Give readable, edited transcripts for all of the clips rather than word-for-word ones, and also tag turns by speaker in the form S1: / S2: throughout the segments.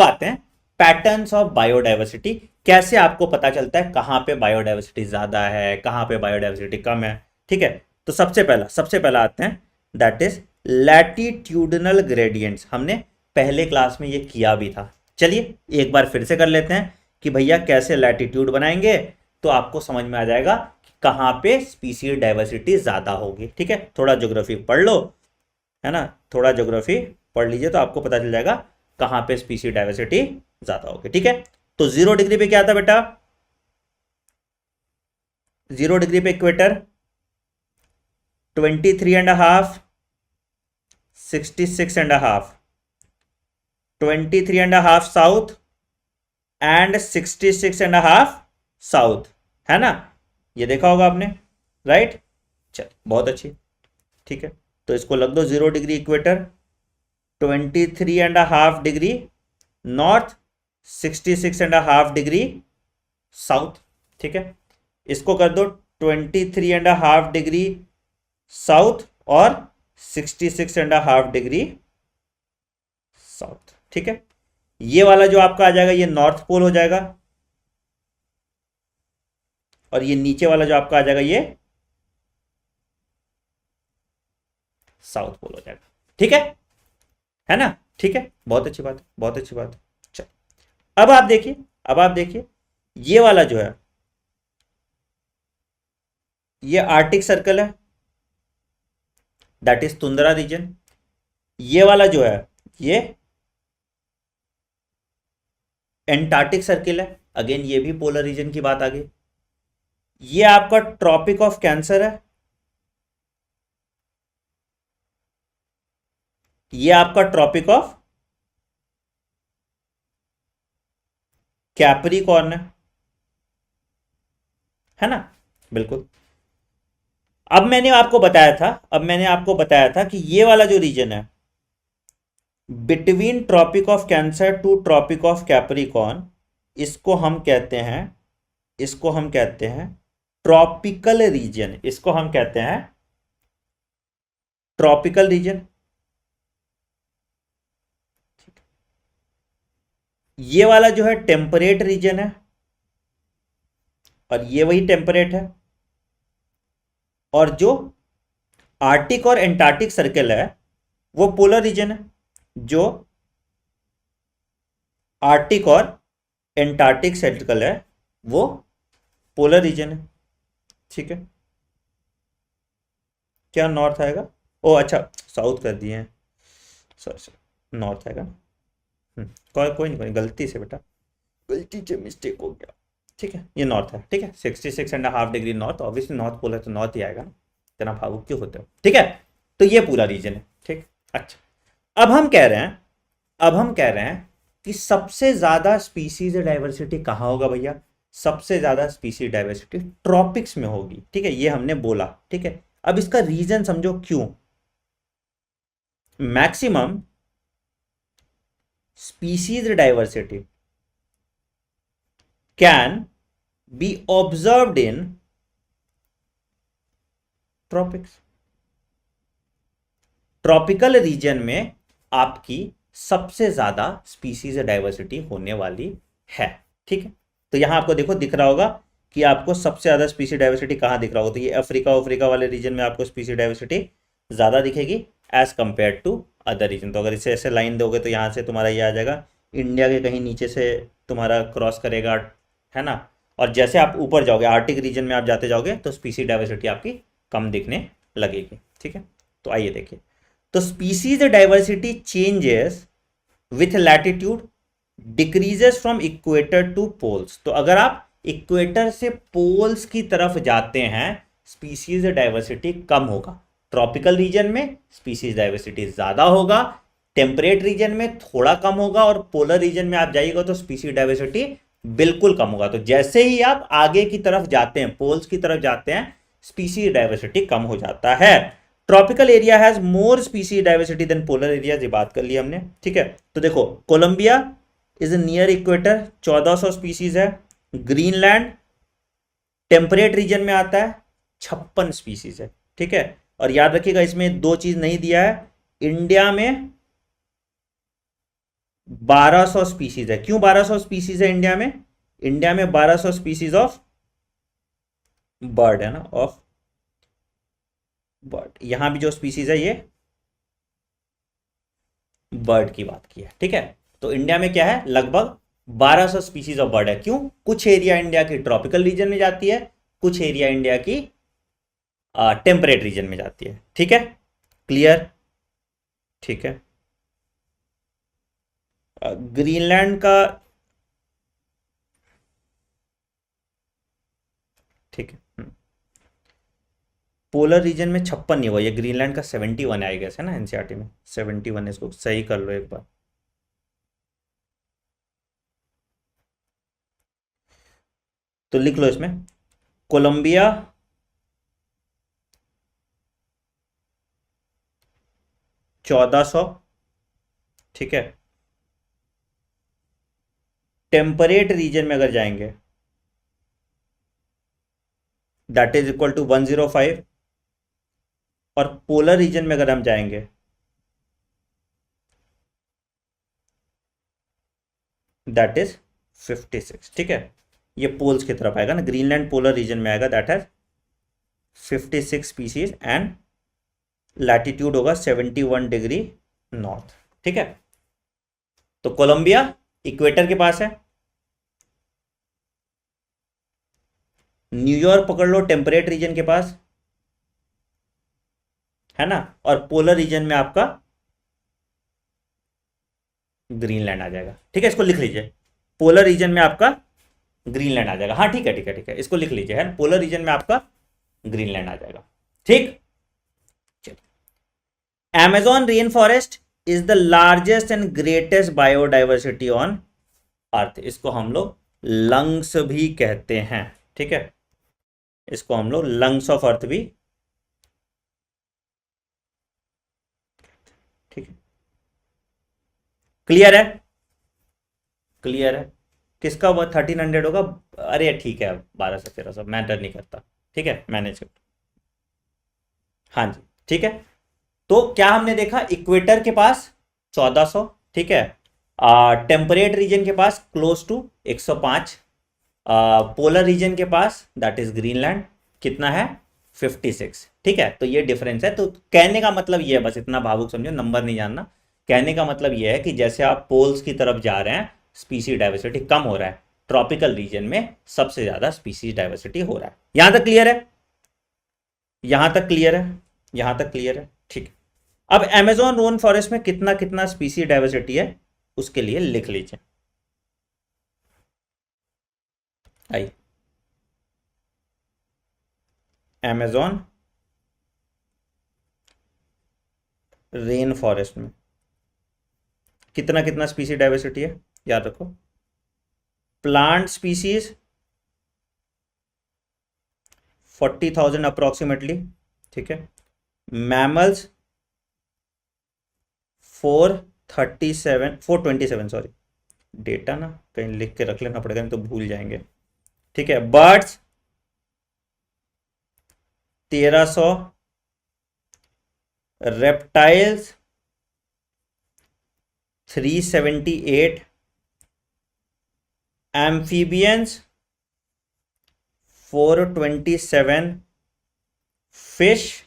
S1: आते हैं patterns of biodiversity. कैसे आपको पता चलता है कहां पे बायोडाइवर्सिटी ज्यादा है, कहां पे बायोडाइवर्सिटी कम है। ठीक है, तो सबसे पहला आते हैं, दैट इज लैटिट्यूडनल ग्रेडियंट्स। हमने पहले क्लास में ये किया भी था। चलिए एक बार फिर से कर लेते हैं कि भैया कैसे लैटिट्यूड बनाएंगे, तो आपको समझ में आ जाएगा कि कहां पे स्पीसीज डाइवर्सिटी ज्यादा होगी। ठीक है, थोड़ा ज्योग्राफी पढ़ लो, है ना, थोड़ा ज्योग्राफी पढ़ लीजिए तो आपको पता चल जाएगा कहां पे स्पीसीज डाइवर्सिटी ज्यादा होगी। ठीक है, तो 0 डिग्री पे क्या था बेटा, 0 डिग्री पे इक्वेटर, 23.5, 66.5, 23.5 साउथ एंड 66.5 साउथ, है ना, ये देखा होगा आपने, राइट। चल बहुत अच्छी। ठीक है, तो इसको लग दो 0 degree equator, 23.5 degree north, 66.5 degree south. ठीक है, इसको कर दो 23.5 डिग्री साउथ और 66.5 डिग्री साउथ। ठीक है, ये वाला जो आपका आ जाएगा ये नॉर्थ पोल हो जाएगा, और ये नीचे वाला जो आपका आ जाएगा ये साउथ पोल हो जाएगा। ठीक है ना, ठीक है, बहुत अच्छी बात है, बहुत अच्छी बात है। चलो अब आप देखिए, अब आप देखिए ये वाला जो है ये आर्टिक सर्कल है, दैट इज तुंद्रा रीजन। ये वाला जो है ये एंटार्क्टिक सर्किल है, अगेन ये भी पोलर रीजन की बात आ गई। ये आपका ट्रॉपिक ऑफ कैंसर है, ये आपका ट्रॉपिक ऑफ कैप्रिकॉर्न है ना, बिल्कुल। अब मैंने आपको बताया था कि ये वाला जो रीजन है between tropic of cancer to tropic of capricorn, इसको हम कहते हैं, इसको हम कहते हैं ट्रॉपिकल रीजन, इसको हम कहते हैं ट्रॉपिकल रीजन। ये वाला जो है टेम्परेट रीजन है, और ये वही टेम्परेट है। और जो आर्टिक और एंटार्क्टिक सर्कल है वो पोलर रीजन है, जो आर्टिक और एंटार्क्टिक सर्कल है वो पोलर रीजन है। ठीक है, क्या नॉर्थ आएगा, ओ अच्छा साउथ कर दिए हैं, सॉरी सॉरी नॉर्थ आएगा। कोई नहीं, कोई गलती से बेटा, गलती से मिस्टेक हो गया। ठीक है, ये नॉर्थ है। ठीक है, 66.5 degree north, obviously north pole है तो नॉर्थ ही आएगा ना, इतना भावुक क्यों होते हो। ठीक है, तो ये पूरा रीजन है। ठीक, अच्छा अब हम कह रहे हैं, अब हम कह रहे हैं कि सबसे ज्यादा स्पीसीज डाइवर्सिटी कहां होगा भैया, सबसे ज्यादा स्पीसीज डाइवर्सिटी ट्रॉपिक्स में होगी। ठीक है, ये हमने बोला। ठीक है, अब इसका रीजन समझो क्यों। Maximum species diversity can be observed in tropics. Tropical region में आपकी सबसे ज्यादा स्पीसीज डाइवर्सिटी होने वाली है। ठीक है, तो यहां आपको देखो दिख रहा होगा कि आपको सबसे ज्यादा स्पीसीज डाइवर्सिटी कहां दिख रहा होगा, तो ये अफ्रीका वाले रीजन में आपको स्पीसीज डाइवर्सिटी ज्यादा दिखेगी as compared to other region. तो अगर इसे ऐसे लाइन दोगे तो यहां से तुम्हारा ये आ जाएगा, इंडिया के कहीं नीचे से तुम्हारा क्रॉस करेगा, है ना, और जैसे आप ऊपर जाओगे आर्टिक रीजन में आप जाते जाओगे तो स्पीसीज डाइवर्सिटी आपकी कम दिखने लगेगी। ठीक है, तो आइए देखिए, तो species diversity changes with latitude, decreases from equator to poles. तो अगर आप इक्वेटर से पोल्स की तरफ जाते हैं स्पीसीज डाइवर्सिटी कम होगा, ट्रॉपिकल रीजन में स्पीसीज डाइवर्सिटी ज्यादा होगा, टेम्परेट रीजन में थोड़ा कम होगा, और पोलर रीजन में आप जाइएगा तो स्पीसीज डाइवर्सिटी बिल्कुल कम होगा। तो जैसे ही आप आगे की तरफ जाते हैं, पोल्स की तरफ जाते हैं, स्पीसीज डाइवर्सिटी कम हो जाता है। Tropical area has more species diversity than polar area, ये बात कर ली हमने। ठीक है, तो देखो Colombia is near equator, 1400 species है। ग्रीनलैंड टेम्परेट रीजन में आता है, 56 स्पीसीज है। ठीक है, और याद रखिएगा इसमें दो चीज नहीं दिया है, इंडिया में 1200 स्पीसीज है। क्यों 1200 स्पीसीज है इंडिया में? इंडिया में 1200 स्पीसीज ऑफ बर्ड है ना, ऑफ बर्ड। यहां भी जो स्पीसीज है ये बर्ड की बात की है, ठीक है। तो इंडिया में क्या है, लगभग 1200 स्पीसीज ऑफ बर्ड है। क्यों? कुछ एरिया इंडिया की ट्रॉपिकल रीजन में जाती है, कुछ एरिया इंडिया की टेम्परेट रीजन में जाती है, ठीक है। क्लियर? ठीक है। ग्रीनलैंड का, ठीक है, पोलर रीजन में 56 नहीं हुआ, ये ग्रीनलैंड का 71 आई गेस है ना, एनसीईआरटी में 71। इसको सही कर लो एक बार। तो लिख लो इसमें कोलंबिया 1400, ठीक है। टेम्परेट रीजन में अगर जाएंगे दैट इज इक्वल टू 105, और पोलर रीजन में अगर हम जाएंगे दैट इज 56, ठीक है। ये पोल्स की तरफ आएगा ना, ग्रीनलैंड पोलर रीजन में आएगा, that has 56 species and latitude होगा 71 डिग्री नॉर्थ, ठीक है। तो कोलंबिया इक्वेटर के पास है, न्यूयॉर्क पकड़ लो टेम्परेट रीजन के पास है ना, और पोलर रीजन में आपका ग्रीनलैंड आ जाएगा, ठीक है। इसको लिख लीजिए, पोलर रीजन में आपका ग्रीनलैंड आ जाएगा। हाँ ठीक है, ठीक है, ठीक है, इसको लिख लीजिए, है पोलर रीजन में आपका ग्रीनलैंड आ जाएगा, ठीक। Amazon rainforest is the largest and greatest biodiversity on अर्थ। इसको हम लोग लंग्स भी कहते हैं, ठीक है। इसको हम लोग लंग्स ऑफ अर्थ भी, ठीक है। क्लियर है? क्लियर है? किसका वो 1300 होगा? अरे ठीक है, 1200 1300 मैटर नहीं करता, ठीक है, मैनेज कर। हाँ जी, ठीक है। तो क्या हमने देखा, इक्वेटर के पास 1400, ठीक है। टेम्परेट रीजन के पास क्लोज टू 105, पोलर रीजन के पास दैट इज ग्रीनलैंड कितना है 56, ठीक है। तो ये डिफरेंस है। तो कहने का मतलब ये है, बस इतना भावुक समझो, नंबर नहीं जानना। कहने का मतलब ये है कि जैसे आप पोल्स की तरफ जा रहे हैं स्पीसी डाइवर्सिटी कम हो रहा है, ट्रॉपिकल रीजन में सबसे ज्यादा स्पीसीज डाइवर्सिटी हो रहा है। यहां तक क्लियर है? यहां तक क्लियर है? यहां तक क्लियर है, ठीक है। अब अमेजोन रेन फॉरेस्ट में कितना कितना स्पीसी डाइवर्सिटी है उसके लिए लिख लीजिए। आइए, अमेजोन रेन फॉरेस्ट में कितना कितना स्पीसी डाइवर्सिटी है, याद रखो। प्लांट स्पीसीज 40,000 अप्रोक्सीमेटली, ठीक है। मैमल्स 427 सॉरी, डेटा ना कहीं लिख के रख लेना पड़ेगा, नहीं तो भूल जाएंगे, ठीक है। Birds 1300, reptiles 378, amphibians 427, fish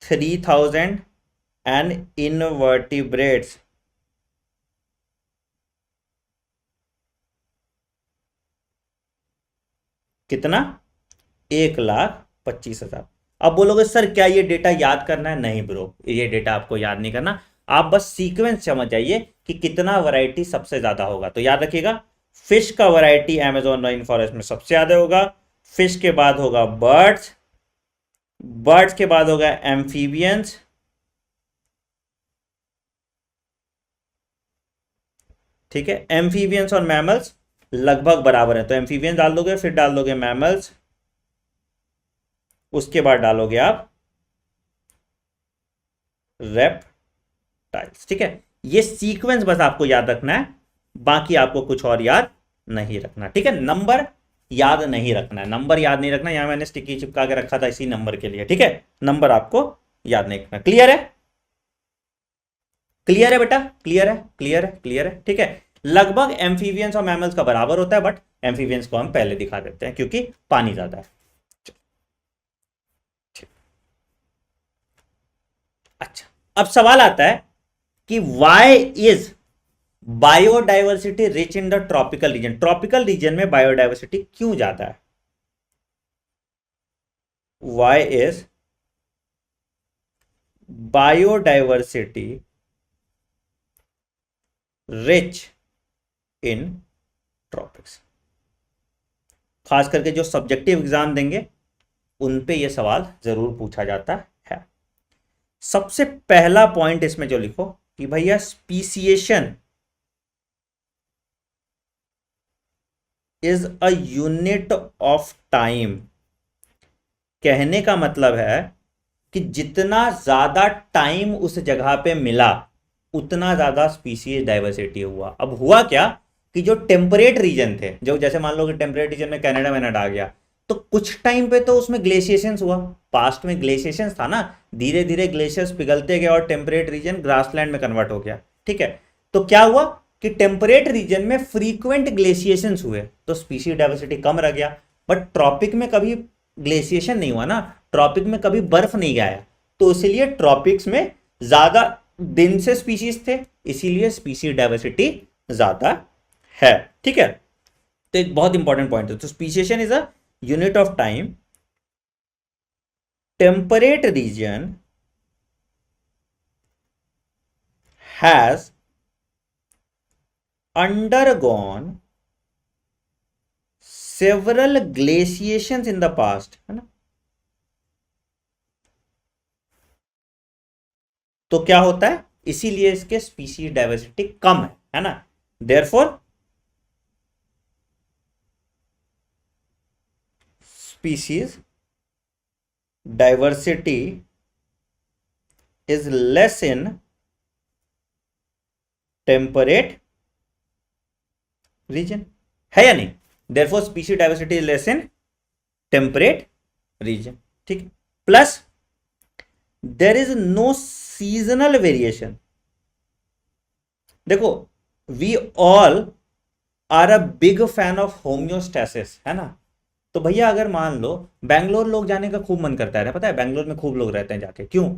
S1: 3000 and invertebrates कितना 1,25,000। अब बोलोगे सर क्या ये डेटा याद करना है? नहीं ब्रो, ये डेटा आपको याद नहीं करना, आप बस सीक्वेंस समझ जाइए कि कितना वैरायटी सबसे ज्यादा होगा। तो याद रखिएगा, फिश का वैरायटी अमेजोन रेन फॉरेस्ट में सबसे ज्यादा होगा, फिश के बाद होगा बर्ड्स, बर्ड्स के बाद होगा एम्फीबियंस, ठीक है। एम्फीबियंस और मैमल्स लगभग बराबर है, तो एम्फीबियंस डाल दोगे, फिर डाल दोगे मैमल्स, उसके बाद डालोगे आप रेप्टाइल्स, ठीक है। ये सीक्वेंस बस आपको याद रखना है, बाकी आपको कुछ और याद नहीं रखना, ठीक है। नंबर याद नहीं रखना है, नंबर याद नहीं रखना। यहां मैंने स्टिकी चिपका के रखा था इसी नंबर के लिए, ठीक है। नंबर आपको याद नहीं रखना। क्लियर है? क्लियर है बेटा, क्लियर है, क्लियर है, क्लियर है, ठीक है। लगभग एम्फीबियंस और मैमल्स का बराबर होता है, बट एम्फीबियंस को हम पहले दिखा देते हैं क्योंकि पानी ज्यादा है। अच्छा, अब सवाल आता है कि why is biodiversity rich in the tropical region, tropical region में बायोडाइवर्सिटी क्यों ज्यादा है? Why is biodiversity rich in tropics? खास करके जो सब्जेक्टिव एग्जाम देंगे उन पे ये सवाल जरूर पूछा जाता है। सबसे पहला पॉइंट इसमें जो लिखो कि भैया speciation is a unit of time. कहने का मतलब है कि जितना ज्यादा टाइम उस जगह पे मिला उतना ज्यादा स्पीसीज डाइवर्सिटी हुआ। अब हुआ क्या कि जो टेम्परेट रीजन थे, जो जैसे मान लो कि टेम्परेट रीजन में कनाडा वनाडा आ गया, तो कुछ टाइम पे तो उसमें ग्लेशिएशंस हुआ, पास्ट में ग्लेशिएशंस था ना, धीरे धीरे ग्लेशियर्स पिघलते गए और टेम्परेट रीजन ग्रासलैंड में कन्वर्ट हो गया, ठीक है। तो क्या हुआ कि टेम्परेट रीजन में फ्रीक्वेंट ग्लेशिएशंस हुए तो स्पीसीज डाइवर्सिटी कम रह गया। बट ट्रॉपिक में कभी ग्लेशिएशन नहीं हुआ ना, ट्रॉपिक में कभी बर्फ नहीं गाया, तो इसलिए ट्रॉपिक्स में ज्यादा दिन से स्पीशीज थे, इसीलिए स्पीसीज डाइवर्सिटी ज्यादा है, ठीक है। तो एक बहुत इंपॉर्टेंट पॉइंट है, तो speciation is a unit of time, temperate region has undergone several glaciations in the past, है ना। तो क्या होता है, इसीलिए इसके स्पीसीज डाइवर्सिटी कम है ना। Therefore species diversity is less in temperate region, है या नहीं? Therefore species diversity is less in temperate region, ठीक। Plus there is no seasonal variation. देखो, we all are a big fan of homeostasis, है ना। तो भैया अगर मान लो बैंगलोर लोग जाने का खूब मन करता है, पता है बैंगलोर में खूब लोग रहते हैं जाके, क्यों?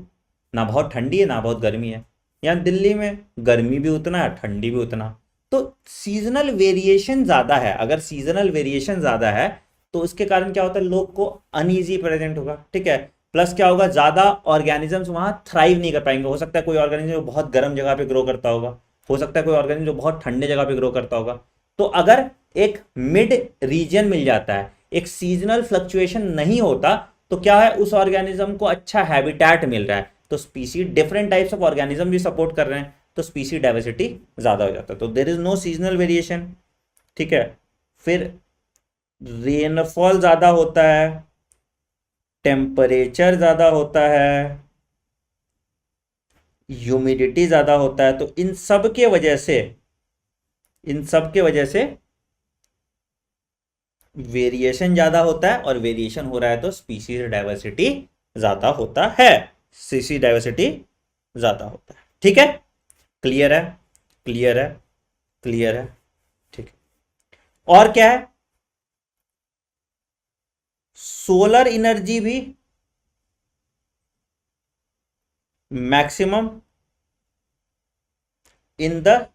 S1: ना बहुत ठंडी है ना बहुत गर्मी है। यहाँ दिल्ली में गर्मी भी उतना है ठंडी भी उतना, तो सीजनल वेरिएशन ज्यादा है। अगर सीजनल वेरिएशन ज्यादा है तो उसके कारण क्या होता है, लोग को अनईजी प्रेजेंट होगा, ठीक है। प्लस क्या होगा, ज्यादा ऑर्गेनिजम्स वहां थ्राइव नहीं कर पाएंगे। हो सकता है कोई ऑर्गेनिज्म जो बहुत गर्म जगह पे ग्रो करता होगा, हो सकता है कोई ऑर्गेनिज्म जो बहुत ठंडे जगह पे ग्रो करता होगा। तो अगर एक मिड रीजन मिल जाता है, एक सीजनल फ्लक्चुएशन नहीं होता, तो क्या है, उस ऑर्गेनिज्म को अच्छा हैबिटेट मिल रहा है, तो स्पीसी डिफरेंट टाइप्स ऑफ ऑर्गेनिज्म भी सपोर्ट कर रहे हैं, तो स्पीसी डाइवर्सिटी ज्यादा हो जाता है। तो there is no seasonal variation, ठीक है। फिर रेनफॉल ज्यादा होता है, टेम्परेचर ज्यादा होता है, ह्यूमिडिटी ज्यादा होता है। तो इन सब के वजह से, इन सब के वजह से वेरिएशन ज्यादा होता है, और वेरिएशन हो रहा है तो स्पीसीज डाइवर्सिटी ज्यादा होता है, स्पीसीज डाइवर्सिटी ज्यादा होता है, ठीक है। क्लियर है, क्लियर है, क्लियर है, ठीक है। और क्या है, सोलर एनर्जी भी maximum in the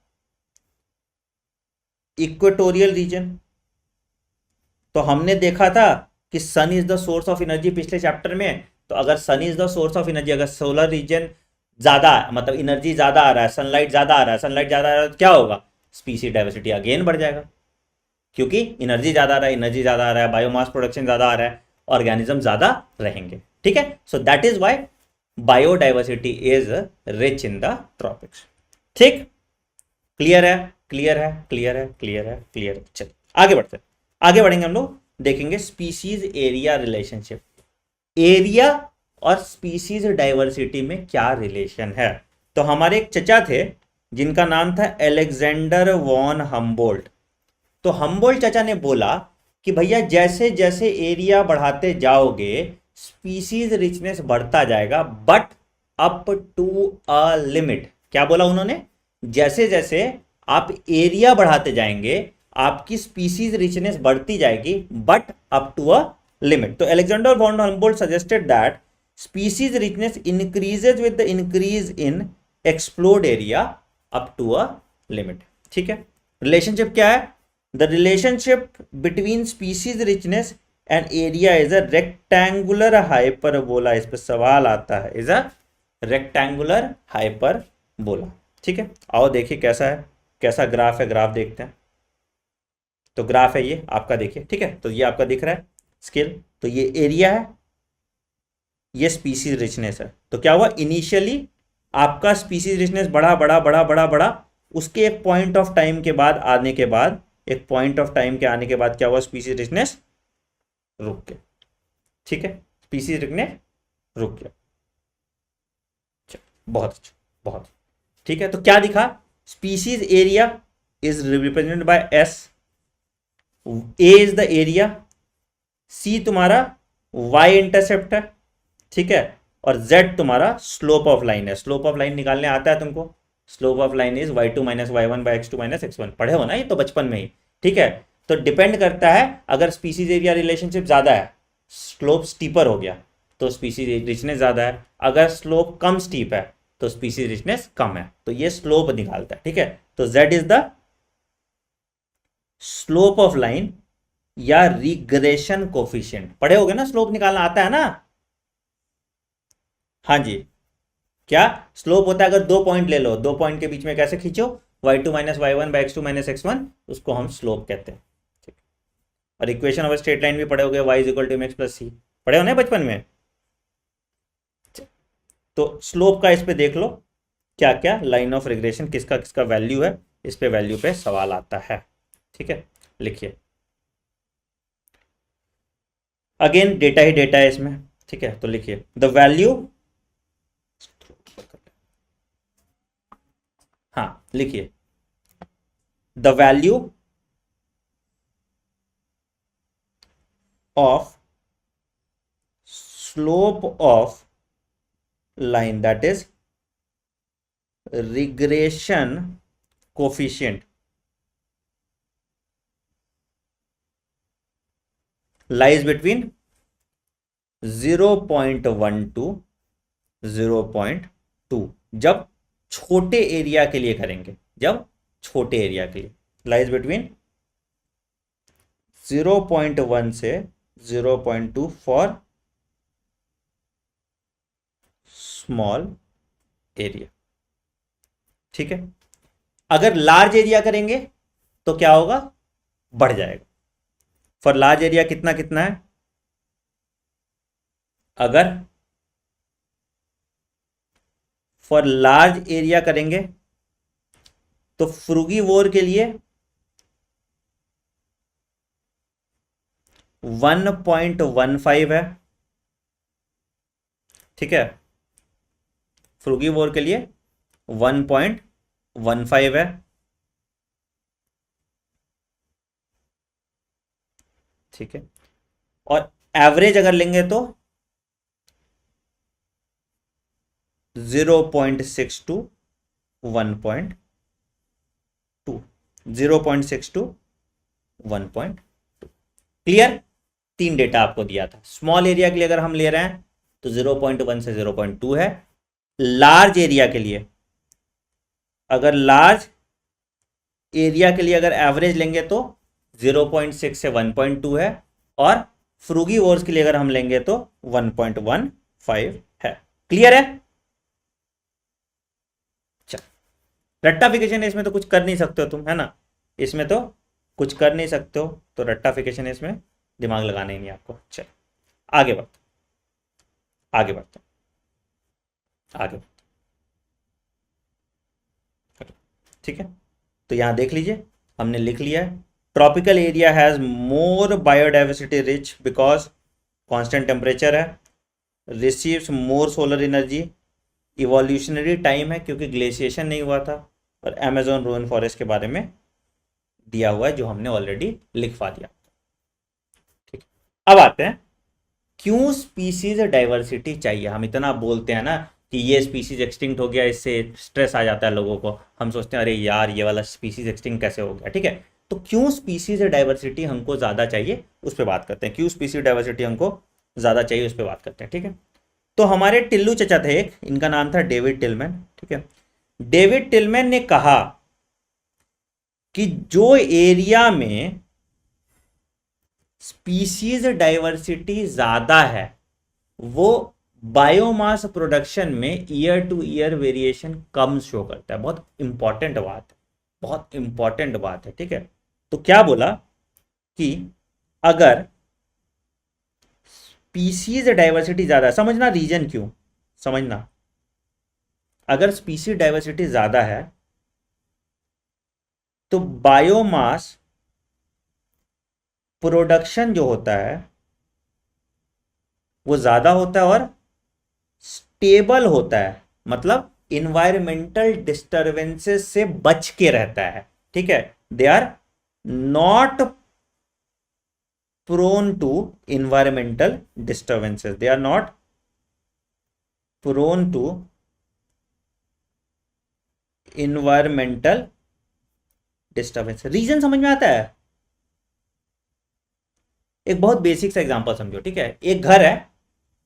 S1: equatorial region. तो हमने देखा था कि sun is the source of energy पिछले चैप्टर में। तो अगर sun is the source of energy, अगर सोलर रीजन ज्यादा मतलब एनर्जी ज्यादा आ रहा है, सनलाइट ज्यादा आ रहा है, सनलाइट ज्यादा आ रहा है, तो क्या होगा, स्पीसीज डाइवर्सिटी अगेन बढ़ जाएगा, क्योंकि एनर्जी ज्यादा आ रहा है, एनर्जी ज्यादा आ रहा है, बायोमास प्रोडक्शन ज्यादा आ रहा है, ऑर्गेनिज्म ज्यादा रहेंगे, ठीक है। So that is why biodiversity is rich in the tropics, ठीक। क्लियर है, क्लियर है, क्लियर है, क्लियर है, क्लियर है। चलिए आगे बढ़ते हैं, आगे बढ़ेंगे हम लोग, देखेंगे स्पीसीज एरिया रिलेशनशिप। एरिया और स्पीसीज डाइवर्सिटी में क्या रिलेशन है? तो हमारे एक चचा थे जिनका नाम था अलेक्जेंडर वॉन हम्बोल्ट। तो हम्बोल्ट चचा ने बोला कि भैया जैसे जैसे एरिया बढ़ाते जाओगे स्पीसीज रिचनेस बढ़ता जाएगा, but up to a limit. क्या बोला उन्होंने, जैसे जैसे आप एरिया बढ़ाते जाएंगे आपकी स्पीसीज रिचनेस बढ़ती जाएगी, but up to a limit. तो Alexander von Humboldt suggested that species richness increases with the increase in explored area up to a limit. ठीक है, रिलेशनशिप क्या है, the relationship between species richness and area is a rectangular hyperbola. इस पर सवाल आता है, इज अ रेक्टेंगुलर हाइपरबोला। ठीक है, आओ देखिए कैसा है, कैसा ग्राफ है, ग्राफ देखते हैं। तो ग्राफ है ये आपका, देखिए। ठीक है, तो ये आपका दिख रहा है स्केल, तो ये एरिया है, ये स्पीसीज रिचनेस है। तो क्या हुआ, इनिशियली आपका स्पीसीज रिचनेस बढ़ा बढ़ा बढ़ा बढ़ा बढ़ा, उसके एक पॉइंट ऑफ टाइम के बाद आने के बाद, एक पॉइंट ऑफ टाइम के आने के बाद क्या हुआ, स्पीसीज रिचनेस रुक गया। ठीक है, स्पीसीज रिचनेस रुक गया। बहुत अच्छा, बहुत ठीक है। तो क्या दिखा, species area is represented by S, A is the area, C तुम्हारा वाई इंटरसेप्ट है, ठीक है, और z तुम्हारा स्लोप ऑफ लाइन है। स्लोप ऑफ लाइन निकालने आता है तुमको, slope of line is y2 minus y1 by x2 minus x1, पढ़े हो ना ये तो बचपन में ही। ठीक है, तो डिपेंड करता है, अगर स्पीसीज एरिया रिलेशनशिप ज्यादा है, स्लोप स्टीपर हो गया तो स्पीसीज रिचनेस ज्यादा है, अगर स्लोप कम स्टीप है तो स्पीसीज रिचनेस कम है। तो ये स्लोप निकालता है। ठीक है, तो z is the slope of line या रिग्रेशन कोफिशिएंट, पढ़े होगे ना, स्लोप निकालना आता है ना। हाँ जी, क्या स्लोप होता है, अगर दो पॉइंट ले लो, दो पॉइंट के बीच में कैसे खींचो, y2 minus y1 by x2 minus x1, उसको हम स्लोप कहते हैं। ठीक, और इक्वेशन ऑफ स्ट्रेट लाइन भी पढ़े होगे, y is equal to mx plus C, पढ़े हो ना बचपन में। तो स्लोप का इस पे देख लो, क्या क्या लाइन ऑफ रिग्रेशन किसका किसका वैल्यू है, इस पे वैल्यू पे सवाल आता है। ठीक है, लिखिए, अगेन डेटा ही डेटा है इसमें। ठीक है, तो लिखिए द वैल्यू, हाँ लिखिए, the value of slope of line that is regression coefficient lies between 0.1 to 0.2, जब छोटे एरिया के लिए करेंगे, जब छोटे एरिया के लिए लाइज बिटवीन 0.1 से 0.2 फॉर स्मॉल एरिया। ठीक है, अगर लार्ज एरिया करेंगे तो क्या होगा, बढ़ जाएगा। फॉर लार्ज एरिया कितना कितना है, अगर फॉर लार्ज एरिया करेंगे तो फ्रूगीवोर के लिए 1.15 है। ठीक है, फ्रूगीवोर के लिए 1.15 है। ठीक है, और एवरेज अगर लेंगे तो 0.6 टू 1.2, 0.6 टू 1.2। क्लियर, तीन डेटा आपको दिया था। स्मॉल एरिया के लिए अगर हम ले रहे हैं तो 0.1 से 0.2 है। लार्ज एरिया के लिए, अगर लार्ज एरिया के लिए अगर एवरेज लेंगे तो 0.6 से 1.2 है, और फ्रूगीवोर्स के लिए अगर हम लेंगे तो 1.15 है। क्लियर है, रट्टाफिकेशन इसमें तो कुछ कर नहीं सकते हो तुम, है ना, इसमें तो कुछ कर नहीं सकते हो, तो रट्टाफिकेशन इसमें दिमाग लगाना ही नहीं आपको। चल आगे बढ़ते, आगे बढ़ते, आगे बढ़ते। ठीक है, तो यहां देख लीजिए, हमने लिख लिया है, tropical area has more biodiversity rich because constant temperature है, रिसीव्स मोर सोलर एनर्जी, इवोल्यूशनरी टाइम है क्योंकि ग्लेशिएशन नहीं हुआ था, और अमेजोन रेन फॉरेस्ट के बारे में दिया हुआ है जो हमने ऑलरेडी लिखवा दिया। ठीक है, अब आते हैं क्यों स्पीसीज डाइवर्सिटी चाहिए। हम इतना बोलते हैं ना कि ये स्पीसीज एक्सटिंक्ट हो गया, इससे स्ट्रेस आ जाता है लोगों को, हम सोचते हैं अरे यार ये वाला स्पीसीज एक्सटिंक्ट कैसे हो गया, ठीक है। तो क्यों स्पीसीज डाइवर्सिटी हमको ज़्यादा चाहिए उस पर बात करते हैं, क्यों स्पीसीज डाइवर्सिटी हमको ज़्यादा चाहिए उस पर बात करते हैं, ठीक है। तो हमारे टिल्लू चचा थे एक, इनका नाम था डेविड टिलमैन, ठीक है। डेविड टिलमैन ने कहा कि जो एरिया में स्पीसीज डाइवर्सिटी ज़्यादा है वो बायोमास प्रोडक्शन में ईयर टू ईयर वेरिएशन कम शो करता है। बहुत इंपॉर्टेंट बात है, बहुत इंपॉर्टेंट बात है, ठीक है। तो क्या बोला कि अगर स्पीसीज डाइवर्सिटी ज्यादा है, समझना रीजन क्यों, समझना, अगर स्पीसीज डाइवर्सिटी ज्यादा है तो बायोमास प्रोडक्शन जो होता है वो ज्यादा होता है और स्टेबल होता है, मतलब इन्वायरमेंटल डिस्टरबेंसेस से बच के रहता है, ठीक है। They are not prone to environmental disturbances, they are not prone to environmental disturbance. Region समझ में आता है? एक बहुत बेसिक सा एग्जांपल समझो, ठीक है। एक घर है,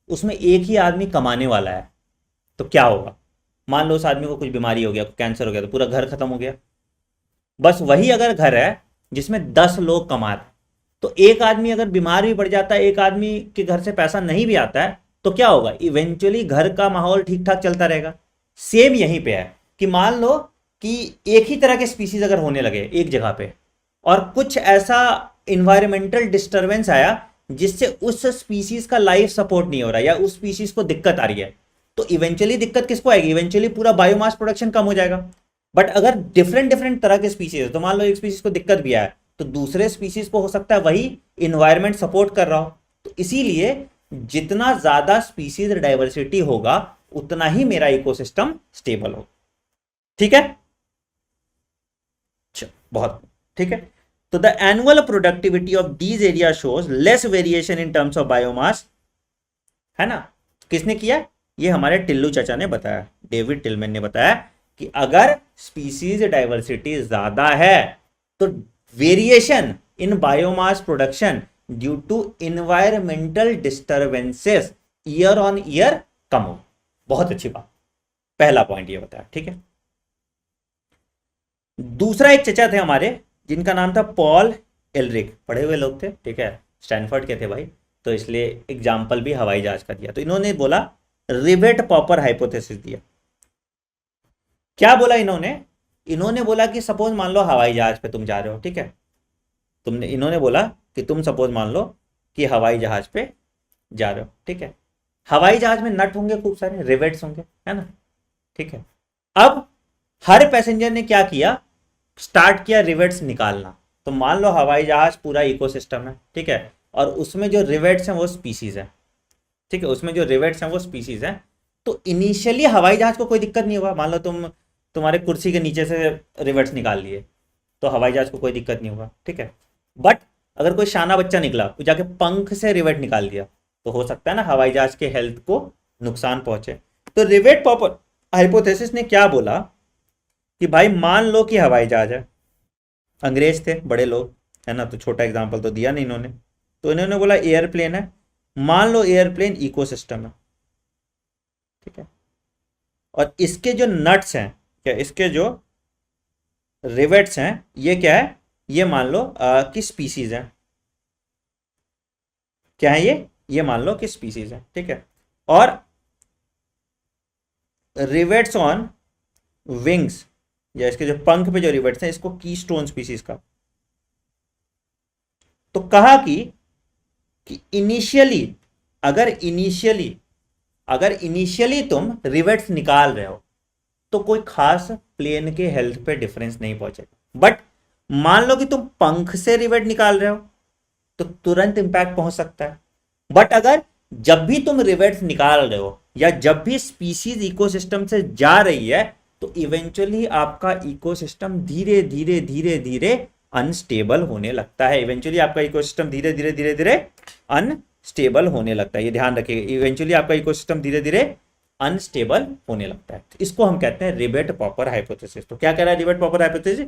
S1: उसमें एक ही आदमी कमाने वाला है, तो क्या होगा, मान लो उस आदमी को कुछ बीमारी हो गया, कैंसर हो गया, तो पूरा घर खत्म हो गया। बस वही अगर घर है जिसमें 10 लोग कमा रहे, तो एक आदमी अगर बीमार भी पड़ जाता है, एक आदमी के घर से पैसा नहीं भी आता है, तो क्या होगा, इवेंचुअली घर का माहौल ठीक ठाक चलता रहेगा। सेम यहीं पे है कि मान लो कि एक ही तरह के स्पीसीज अगर होने लगे एक जगह पे, और कुछ ऐसा इन्वायरमेंटल डिस्टरबेंस आया जिससे उस स्पीसीज का लाइफ सपोर्ट नहीं हो रहा या उस स्पीसीज को दिक्कत आ रही है, तो इवेंचुअली दिक्कत किसको आएगी, इवेंचुअली पूरा बायोमास प्रोडक्शन कम हो जाएगा। बट अगर डिफरेंट डिफरेंट तरह के स्पीसीज है, तो मान लो एक स्पीसीज को दिक्कत भी आया, तो दूसरे स्पीसीज को हो सकता है वही इन्वायरमेंट सपोर्ट कर रहा हो। तो इसीलिए जितना ज्यादा स्पीसीज डाइवर्सिटी होगा उतना ही मेरा इकोसिस्टम स्टेबल होगा, ठीक है। बहुत ठीक है। तो the annual productivity of these area shows less variation in terms of biomass, है ना। किसने किया, ये हमारे टिल्लू चाचा ने बताया, डेविड टिलमैन ने बताया कि अगर स्पीसीज डाइवर्सिटी ज्यादा है तो variation in biomass production due to environmental disturbances year on year कम हो। बहुत अच्छी बात, पहला पॉइंट ये बताया, ठीक है। दूसरा एक चचा थे हमारे जिनका नाम था पॉल एलरिक, पढ़े हुए लोग थे, ठीक है, स्टैनफोर्ड के थे भाई, तो इसलिए एग्जाम्पल भी हवाई जहाज का दिया। तो इन्होंने बोला रिवेट पॉपर हाइपोथेसिस दिया। क्या बोला इन्होंने बोला कि सपोज मान लो हवाई जहाज पे तुम जा रहे हो, ठीक है, इन्होंने बोला कि तुम सपोज मान लो कि हवाई जहाज पे जा रहे हो, ठीक है। हवाई जहाज में नट होंगे, खूब सारे रिवेट्स होंगे, है ना, ठीक है। अब हर पैसेंजर ने क्या किया, स्टार्ट किया रिवेट्स निकालना। तो मान लो हवाई जहाज पूरा इकोसिस्टम है, ठीक है, और उसमें जो रिवेट्स हैं वो स्पीसीज है, ठीक है, उसमें जो रिवेट्स हैं वो स्पीसीज है। तो इनिशियली हवाई जहाज को कोई दिक्कत नहीं होगा, मान लो तुम्हारे कुर्सी के नीचे से रिवेट्स निकाल लिए, तो हवाई जहाज को कोई दिक्कत नहीं होगा, ठीक है। बट अगर कोई शाना बच्चा निकला तो जाके पंख से रिवेट निकाल दिया, तो हो सकता है ना हवाई जहाज के हेल्थ को नुकसान पहुंचे। तो रिवेट पॉपर हाइपोथेसिस ने क्या बोला कि भाई मान लो कि हवाई जहाज है, अंग्रेज थे बड़े लोग, है ना, तो छोटा एग्जांपल तो दिया नहीं इन्होंने, तो इन्होंने बोला एयरप्लेन है, मान लो एयरप्लेन इकोसिस्टम है, ठीक है, और इसके जो नट्स हैं, क्या इसके जो रिवेट्स हैं, ये क्या है, ये मान लो कि स्पीसीज है, क्या है ये मान लो कि स्पीसीज है, ठीक है। और रिवेट्स ऑन विंग्स, या इसके जो पंख पे जो रिवेट्स हैं, इसको कीस्टोन स्पीसीज का। तो कहा कि इनिशियली अगर इनिशियली तुम रिवेट्स निकाल रहे हो तो कोई खास प्लेन के हेल्थ पे डिफरेंस नहीं पहुंचेगा। बट मान लो कि तुम पंख से रिवेट निकाल रहे हो तो तुरंत इंपैक्ट पहुंच सकता है। बट अगर जब भी तुम रिवेट्स निकाल रहे हो या जब भी स्पीसीज इकोसिस्टम से जा रही है, तो इवेंचुअली आपका इकोसिस्टम धीरे धीरे धीरे धीरे अनस्टेबल होने लगता है। इवेंचुअली आपका इकोसिस्टम धीरे धीरे धीरे धीरे अनस्टेबल होने लगता है, ये ध्यान रखिएगा। इवेंचुअली आपका इकोसिस्टम धीरे धीरे अनस्टेबल होने लगता है। तो इसको हम कहते हैं रिवेट पॉपर हाइपोथेसिस। तो क्या कह रहा है rivet popper hypothesis?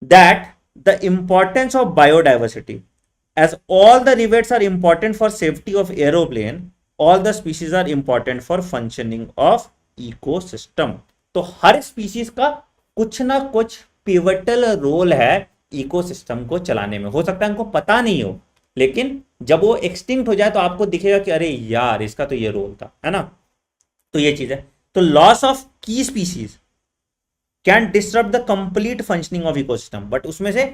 S1: That the importance of biodiversity, as all the rivets are important for safety of aeroplane, all the species are important for functioning of ecosystem। तो हर स्पीशीज का कुछ ना कुछ पिवटल रोल है इकोसिस्टम को चलाने में। हो सकता है हमको पता नहीं हो, लेकिन जब वो एक्सटिंक्ट हो जाए तो आपको दिखेगा कि अरे यार इसका तो ये रोल था, है ना। तो ये चीज है। तो लॉस ऑफ की species can disturb the complete functioning of ecosystem, but उसमें से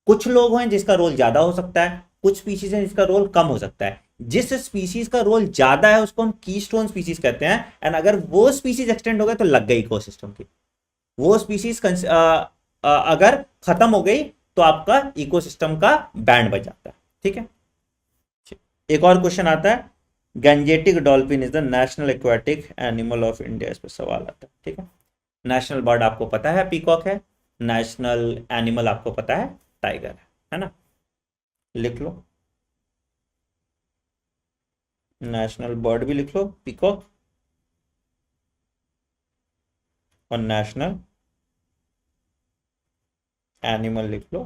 S1: कुछ लोग हैं जिसका रोल ज्यादा हो सकता है, कुछ स्पीशीज हैं जिसका रोल कम हो सकता है। जिस स्पीशीज का रोल ज्यादा है उसको हम कीस्टोन स्पीशीज कहते हैं, एंड अगर वो स्पीशीज एक्सटेंड हो गए तो लग गई इकोसिस्टम की। वो स्पीशीज अगर खत्म हो गई तो आपका इकोसिस्टम का बैंड बज जाता है। ठीक है। एक और क्वेश्चन आता है, Gangetic dolphin is the national aquatic animal of India. इस पर सवाल आता है। ठीक है। नेशनल बर्ड आपको पता है पीकॉक है, नेशनल एनिमल आपको पता है टाइगर है ना। लिख लो, नेशनल बर्ड भी लिख लो पीकॉक, और नेशनल एनिमल लिख लो